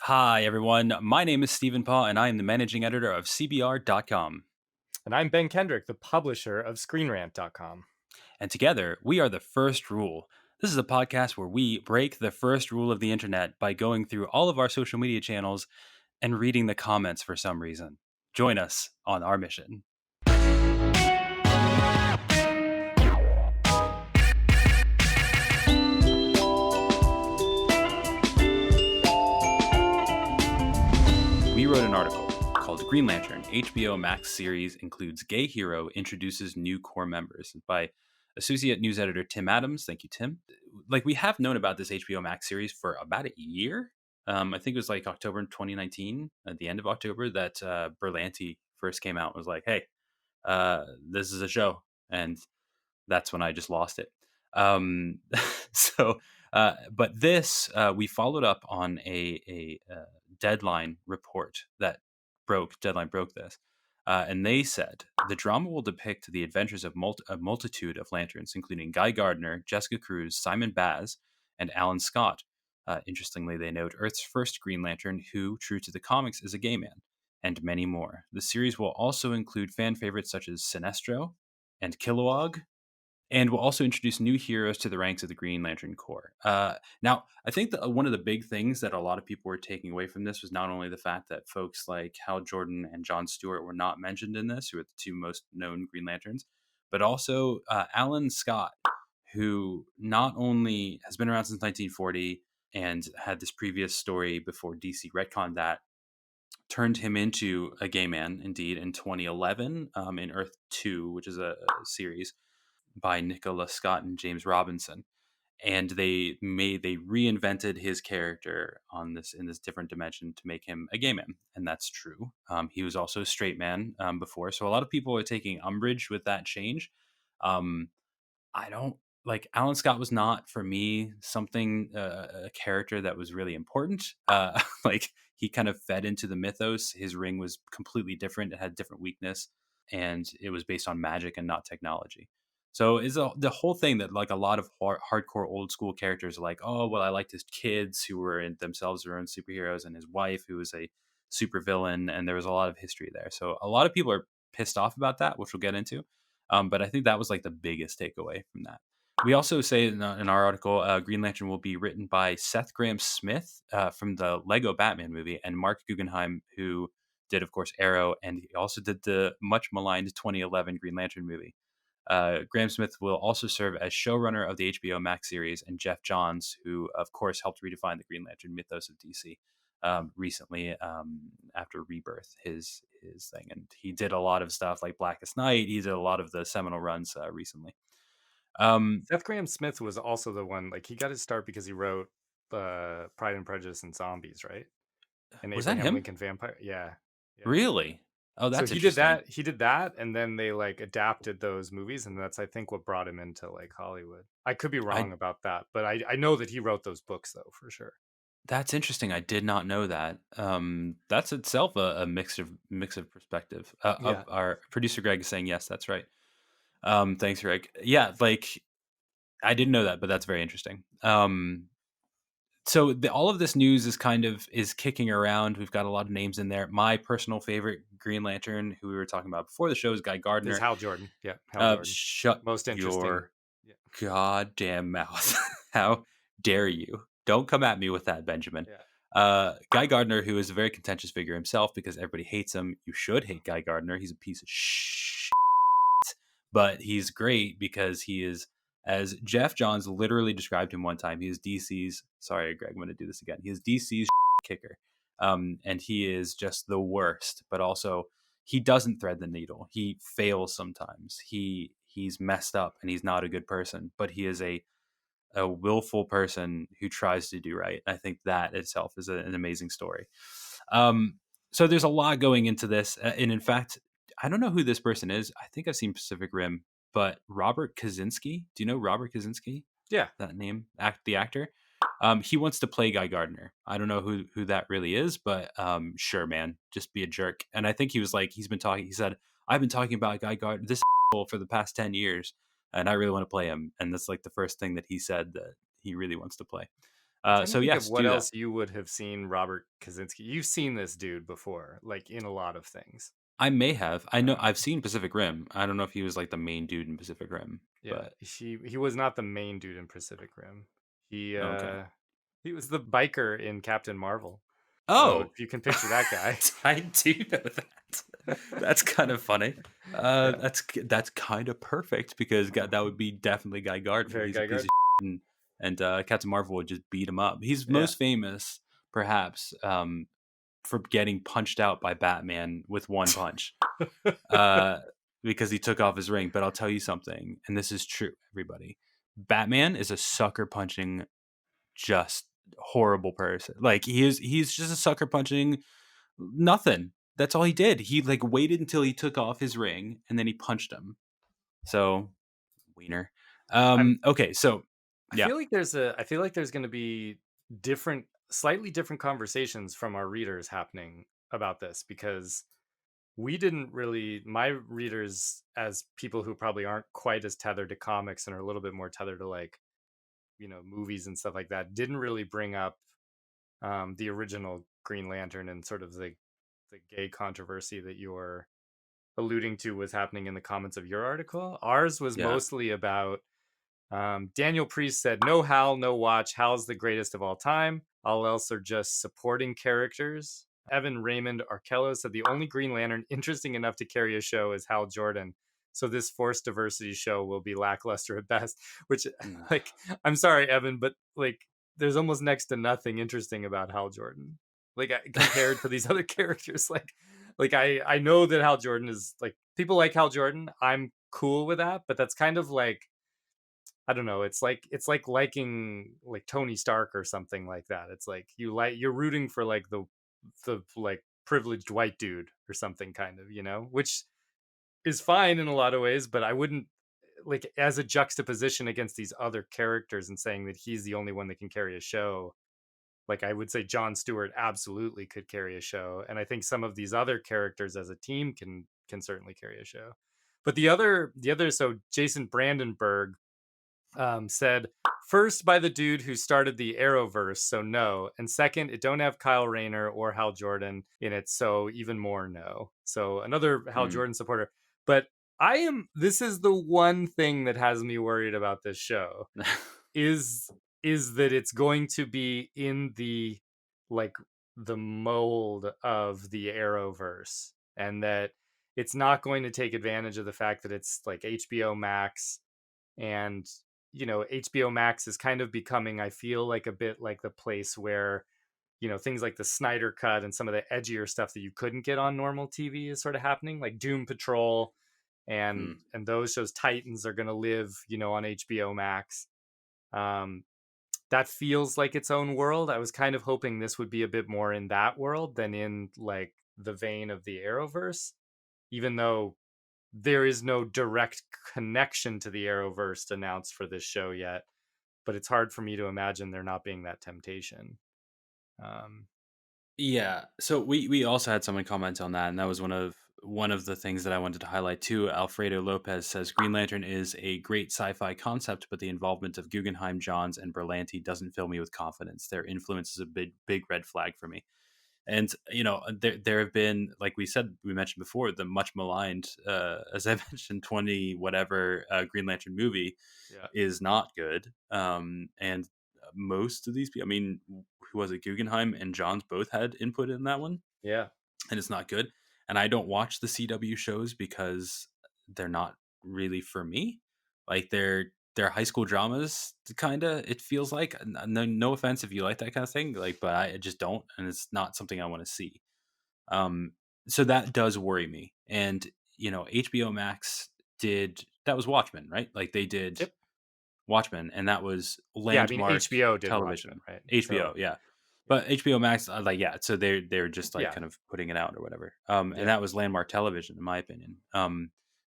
Hi, everyone. My name is Stephen Paul, and I am the managing editor of CBR.com. And I'm Ben Kendrick, the publisher of ScreenRant.com. And together, we are The First Rule. This is a podcast where we break the first rule of the internet by going through all of our social media channels and reading the comments for some reason. Join us on our mission. We wrote an article called Green Lantern, HBO Max series includes gay hero, introduces new core members by associate news editor Tim Adams. Thank you, Tim. Like, we have known about this HBO Max series for about a year. I think it was like October 2019, at the end of October, that Berlanti first came out and was like, hey, this is a show. And that's when I just lost it. Um, but this we followed up on a Deadline report that Deadline broke this, and they said the drama will depict the adventures of a multitude of lanterns, including Guy Gardner, Jessica Cruz, Simon Baz, and Alan Scott. Interestingly, they note Earth's first Green Lantern, who, true to the comics, is a gay man, and many more. The series will also include fan favorites such as Sinestro and Kilowog, and will also introduce new heroes to the ranks of the Green Lantern Corps. Now, I think that one of the big things that a lot of people were taking away from this was not only the fact that folks like Hal Jordan and John Stewart were not mentioned in this, who are the two most known Green Lanterns, but also Alan Scott, who not only has been around since 1940 and had this previous story before DC retconned that, turned him into a gay man, indeed, in 2011 in Earth 2, which is a series by Nicola Scott and James Robinson, and they reinvented his character on this in this different dimension to make him a gay man, and that's true. He was also a straight man before, so a lot of people are taking umbrage with that change. Um, I don't like Alan Scott was not for me something a character that was really important. Like, he kind of fed into the mythos. His ring was completely different; it had different weakness, and it was based on magic and not technology. So is the whole thing that like a lot of hardcore old school characters are like, oh well, I liked his kids who were in themselves their own superheroes, and his wife who was a supervillain, and there was a lot of history there. So a lot of people are pissed off about that, which we'll get into. But I think that was like the biggest takeaway from that. We also say in our article, Green Lantern will be written by Seth Grahame-Smith from the Lego Batman movie, and Mark Guggenheim, who did, of course, Arrow, and he also did the much maligned 2011 Green Lantern movie. Graham-Smith will also serve as showrunner of the HBO Max series, and Jeff Johns, who, of course, helped redefine the Green Lantern mythos of DC recently after Rebirth, his thing. And he did a lot of stuff like Blackest Night. He did a lot of the seminal runs recently. Seth Grahame-Smith was also the one, like, he got his start because he wrote Pride and Prejudice and Zombies, right? And Was that Abraham him? Lincoln Vampire. Yeah. Yeah. Really? Oh, So that's he did interesting. that. He did that, and then they like adapted those movies, and that's I think what brought him into like Hollywood. I could be I wrong about that, but I know that he wrote those books though for sure. That's interesting. I did not know that. That's itself a mix of perspective. Yeah. Our producer Greg is saying yes, that's right. Thanks, Greg. Yeah, like I didn't know that, but that's very interesting. So all of this news is kicking around. We've got a lot of names in there. My personal favorite Green Lantern, who we were talking about before the show, is Guy This Gardner. Hal Jordan. Yeah, Hal Jordan. Shut Most interesting. your Yeah. goddamn mouth! How dare you? Don't come at me with that, Benjamin. Yeah. Guy Gardner, who is a very contentious figure himself because everybody hates him. You should hate Guy Gardner. He's a piece of shit, but he's great because he is, as Jeff Johns literally described him one time, he is DC's, sorry, Greg, I'm going to do this again. He is DC's kicker. And he is just the worst, but also he doesn't thread the needle. He fails sometimes. He's messed up and he's not a good person, but he is a willful person who tries to do right. I think that itself is an amazing story. So there's a lot going into this. And in fact, I don't know who this person is. I think I've seen Pacific Rim, but Robert Kaczynski. Do you know Robert Kaczynski? Yeah. That name, the actor. He wants to play Guy Gardner. I don't know who that really is, but sure, man, just be a jerk. And I think he was like, he said, I've been talking about Guy Gardner, this for the past 10 years, and I really want to play him. And that's like the first thing that he said that he really wants to play. I'm trying to So think of yes, what do that. else you would have seen Robert Kaczynski. You've seen this dude before, like in a lot of things. I may have. I know Um, I've seen Pacific Rim. I don't know if he was like the main dude in Pacific Rim, yeah, but he was not the main dude in Pacific Rim. He okay. uh he was the biker in Captain Marvel. So Oh, if you can picture that guy. I do know that. That's kind of funny. Yeah. That's kind of perfect because that would be definitely Guy Gardner. Very He's a Guy piece of Gardner. shit, and Captain Marvel would just beat him up. He's Yeah. most famous, perhaps, for getting punched out by Batman with one punch, uh, because he took off his ring. But I'll tell you something, and this is true, everybody. Batman is a sucker punching, just horrible person. Like he's just a sucker punching nothing. That's all he did. He like waited until he took off his ring and then he punched him. So wiener. I'm Okay, so yeah. I feel like there's going to be different slightly different conversations from our readers happening about this because we didn't really my readers as people who probably aren't quite as tethered to comics and are a little bit more tethered to like, movies and stuff like that didn't really bring up the original Green Lantern and sort of the gay controversy that you're alluding to was happening in the comments of your article. Ours was Yeah. mostly about Daniel Priest said, "No Hal, no Watch. Hal's the greatest of all time. All else are just supporting characters." Evan Raymond Arkello said, "The only Green Lantern interesting enough to carry a show is Hal Jordan. So this forced diversity show will be lackluster at best." Which, like, I'm sorry, Evan, but like, there's almost next to nothing interesting about Hal Jordan, like compared to these other characters. Like I know that Hal Jordan is like people like Hal Jordan. I'm cool with that, but that's kind of like I don't know. It's like liking like Tony Stark or something like that. It's like you're rooting for like the like privileged white dude or something kind of, which is fine in a lot of ways, but I wouldn't like as a juxtaposition against these other characters and saying that he's the only one that can carry a show. Like I would say Jon Stewart absolutely could carry a show, and I think some of these other characters as a team can certainly carry a show. But the other so Jason Brandenburg said first by the dude who started the Arrowverse, so no, and second, it don't have Kyle Rayner or Hal Jordan in it, so even more no. So another Hal Hmm. Jordan supporter, but I am. This is the one thing that has me worried about this show is is that it's going to be in the like the mold of the Arrowverse, and that it's not going to take advantage of the fact that it's like HBO Max and HBO Max is kind of becoming, I feel like, a bit like the place where things like the Snyder Cut and some of the edgier stuff that you couldn't get on normal TV is sort of happening, like Doom Patrol Hmm. and those shows. Titans are going to live on HBO Max. um that feels like its own world. I was kind of hoping this would be a bit more in that world than in like the vein of the Arrowverse, even though there is no direct connection to the Arrowverse announced for this show yet, but it's hard for me to imagine there not being that temptation. Um, Yeah. So we also had someone comment on that, and that was one of the things that I wanted to highlight too. Alfredo Lopez says Green Lantern is a great sci-fi concept, but the involvement of Guggenheim, Johns, and Berlanti doesn't fill me with confidence. Their influence is a big red flag for me. And there have been, like we mentioned before, the much maligned, as I mentioned, 20 whatever Green Lantern movie yeah, is not good. And most of these people, I mean, who was it? Guggenheim and Johns both had input in that one, yeah, and it's not good. And I don't watch the CW shows because they're not really for me. Like they're high school dramas, kind of. It feels like no offense if you like that kind of thing, like, but I just don't, and it's not something I want to see. Um, so that does worry me. And HBO Max did that was Watchmen, right? Like they did yep, Watchmen, and that was yeah. I mean, landmark HBO did Watchmen, television. right? HBO, So yeah. yeah, But HBO Max, like, yeah, so they're just like yeah, kind of putting it out or whatever. And yeah, that was landmark television, in my opinion.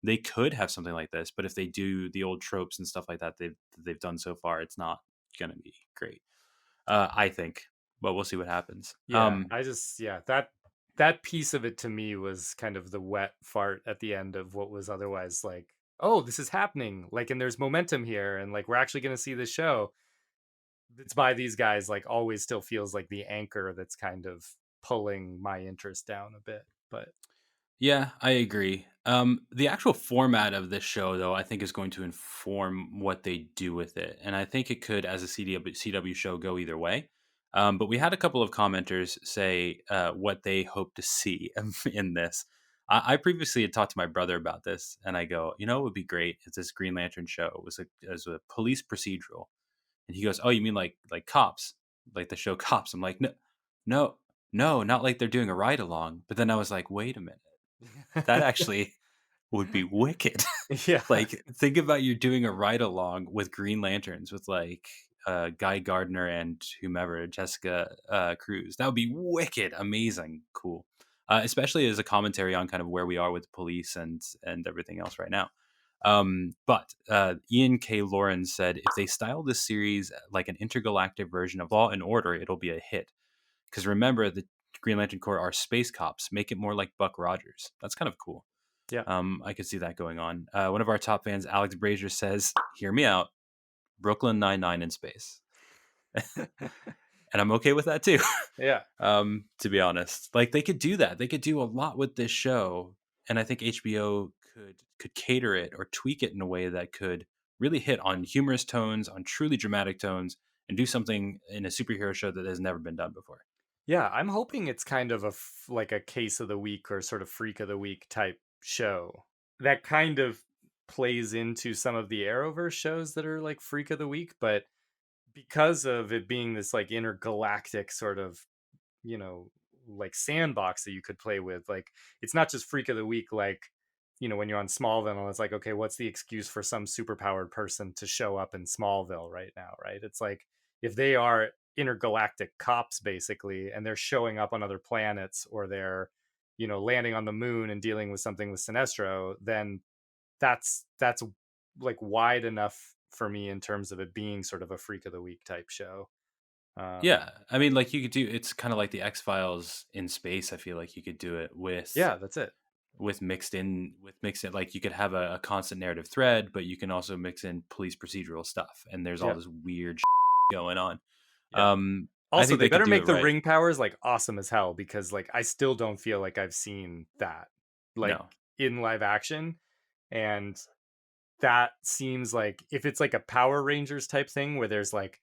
They could have something like this, but if they do the old tropes and stuff like that they've done so far, it's not gonna be great. I think, but we'll see what happens. yeah. I just that piece of it to me was kind of the wet fart at the end of what was otherwise like, oh, this is happening, like, and there's momentum here, and like we're actually going to see this show. it's by these guys like always still feels like the anchor that's kind of pulling my interest down a bit. But Yeah, I agree. The actual format of this show, though, I think is going to inform what they do with it, and I think it could, as a CW show, go either way. But we had a couple of commenters say what they hope to see in this. I previously had talked to my brother about this, and I go, it would be great if this Green Lantern show was a police procedural. And he goes, "Oh, you mean like Cops, like the show Cops?" I'm like, "No, no, no, not like they're doing a ride along." But then I was like, "Wait a minute, that actually would be wicked." yeah, Like, think about you doing a ride along with Green Lanterns with like Guy Gardner and whomever, Jessica Cruz. That would be wicked, amazing, cool. Especially as a commentary on kind of where we are with police and everything else right now. But Ian K. Lawrence said if they style this series like an intergalactic version of Law and Order, it'll be a hit. Because remember, the Green Lantern Corps are space cops. Make it more like Buck Rogers. That's kind of cool. yeah, I could see that going on. One of our top fans, Alex Brazier, says, "Hear me out. Brooklyn Nine-Nine in space," and I'm okay with that too. yeah. To be honest, like they could do that. They could do a lot with this show, and I think HBO could cater it or tweak it in a way that could really hit on humorous tones, on truly dramatic tones, and do something in a superhero show that has never been done before. Yeah, I'm hoping it's kind of like a case of the week or sort of freak of the week type show that kind of plays into some of the Arrowverse shows that are like freak of the week, but because of it being this like intergalactic sort of, you know, like sandbox that you could play with, like it's not just freak of the week like, when you're on Smallville, it's like, okay, what's the excuse for some superpowered person to show up in Smallville right now, right? It's like if they are intergalactic cops basically and they're showing up on other planets or they're, landing on the moon and dealing with something with Sinestro, then that's like wide enough for me in terms of it being sort of a freak of the week type show. um Yeah, I mean, like you could do. It's kind of like the X Files in space. I feel like you could do it yeah, that's it. with mixed in, like you could have a constant narrative thread, but you can also mix in police procedural stuff, and there's all Yeah, this weird going on. yeah. I Also, think they they could better do it make the right. ring powers like awesome as hell because like I still don't feel like I've seen that like No, in live action. And that seems like if it's like a Power Rangers type thing where there's like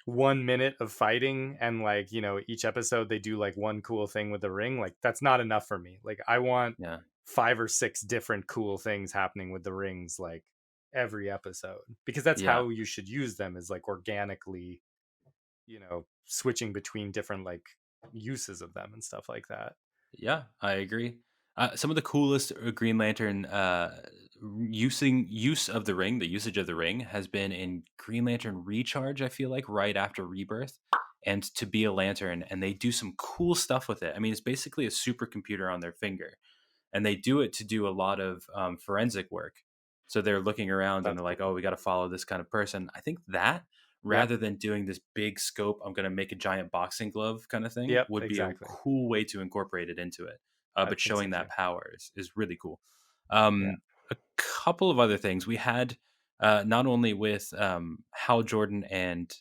1 minute of fighting and like, each episode they do like one cool thing with the ring, like that's not enough for me. Like I want yeah, 5 or 6 different cool things happening with the rings like every episode because that's yeah, how you should use them, is like organically, switching between different like uses of them and stuff like that. yeah. I agree. Some of the coolest Green Lantern use of the ring, the usage of the ring, has been in Green Lantern Recharge. I feel like right after Rebirth, and to be a lantern, and they do some cool stuff with it. I mean, it's basically a supercomputer on their finger, and they do it to do a lot of forensic work. So they're looking around and That's they're like, cool. "Oh, we got to follow this kind of person." I think that Yeah. rather than doing this big scope, I'm going to make a giant boxing glove kind of thing, Yep, would be a exactly. cool way to incorporate it into it. I But think so showing too. that power is really cool. Yeah. A couple of other things we had, not only with Hal Jordan and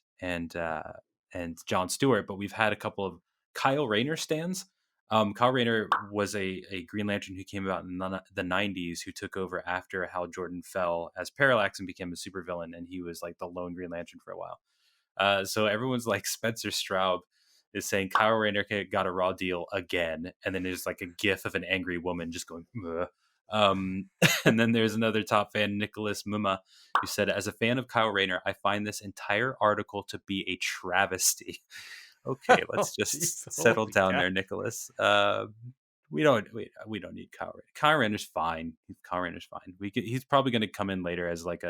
uh, and John Stewart, but we've had a couple of Kyle Rayner stands. Kyle Rayner was a Green Lantern who came about in the 90s, who took over after Hal Jordan fell as Parallax and became a supervillain, and he was like the lone Green Lantern for a while. So everyone's like Spencer Straub is saying Kyle Rayner got a raw deal again, and then there's like a gif of an angry woman just going. Ugh. And then there's another top fan, Nicholas Muma, who said, "As a fan of Kyle Rayner, I find this entire article to be a travesty." Okay, Oh let's just jeez, settle holy down cow. there, Nicholas. We don't need Kyle Rayner. Kyle Rayner's fine. Kyle Rayner's fine. He's probably going to come in later as like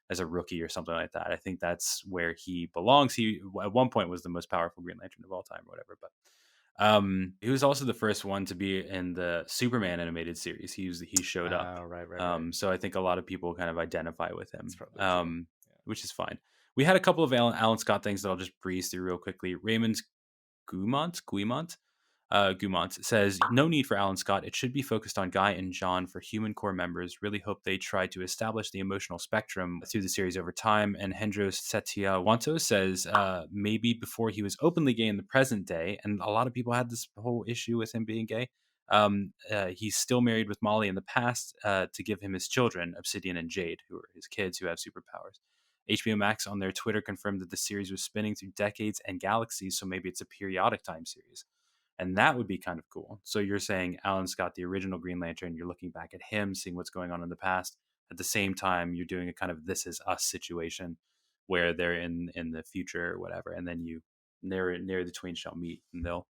as a rookie or something like that. I think that's where he belongs. He at one point was the most powerful Green Lantern of all time, or whatever. But he was also the first one to be in the Superman animated series. He showed up. Right, right, right. So I think a lot of people kind of identify with That's him, probably true. which is fine. We had a couple of Alan Scott things that I'll just breeze through real quickly. Raymond Guimont Gumont says, no need for Alan Scott. It should be focused on Guy and John for human core members. Really hope they try to establish the emotional spectrum through the series over time. And Hendros Setiawanto says, maybe before he was openly gay in the present day, and a lot of people had this whole issue with him being gay. He's still married with Molly in the past to give him his children, Obsidian and Jade, who are his kids who have superpowers. HBO Max on their Twitter confirmed that the series was spinning through decades and galaxies, so maybe it's a periodic time series. And that would be kind of cool. So you're saying Alan Scott, the original Green Lantern, you're looking back at him, seeing what's going on in the past. At the same time, you're doing a kind of This Is Us situation where they're in the future or whatever, and then you near the twain shall meet, and they'll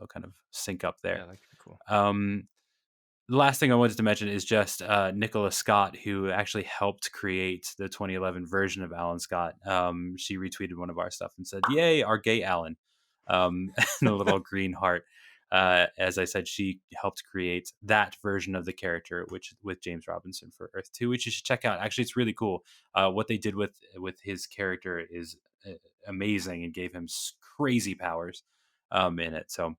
kind of sync up there. Yeah, that could be cool. The last thing I wanted to mention is just Nicola Scott, who actually helped create the 2011 version of Alan Scott. She retweeted one of our stuff and said, "Yay, our gay Alan," and a little green heart. As I said, she helped create that version of the character, which with James Robinson for Earth 2, which you should check out. Actually, it's really cool. What they did with his character is amazing and gave him crazy powers in it. So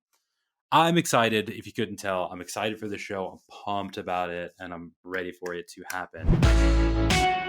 I'm excited. If you couldn't tell, I'm excited for the show. I'm pumped about it, and I'm ready for it to happen.